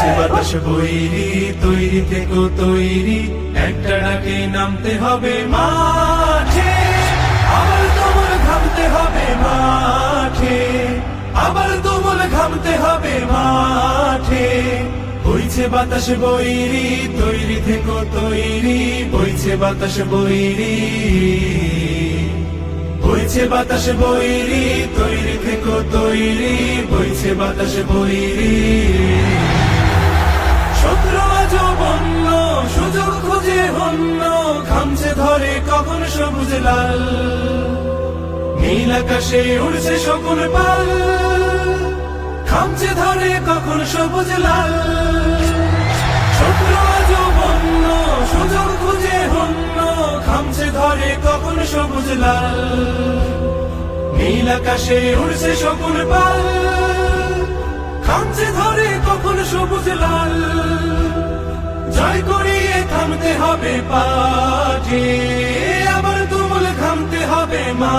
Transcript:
বইছে বাতাস বৈরি, তৈরি থেকো তৈরি, একটা ডাকে নামতে হবে মাঠে। আবার তোমার ঘামতে হবে মাঠে, আবার তোমার ঘামতে হবে মাঠে। বইছে বাতাস বৈরি, তৈরি থেকো তৈরি, বইছে বাতাস বৈরি, বইছে বাতাস বৈরি, তৈরি থেকো তৈরি, বইছে বাতাস বৈরি। শত্রু আজও বন্য, সুযোগ খুঁজে হন্য, খামছে ধরে কখন সবুজ লাল। নীল আকাশে উড়ছে শকুন পাল, খামছে ধরে কখন সবুজ লাল। শত্রু আজও বন্য, সুযোগ খুঁজে হন্য, খামছে ধরে কখন সবুজ লাল। নীল আকাশে উড়ছে শকুন পাল, খামছে ধরে কখন সবুজ লাল। জয় করিয়ে থামতে হবে পাঠে, আবার তুমুল ঘামতে হবে মা।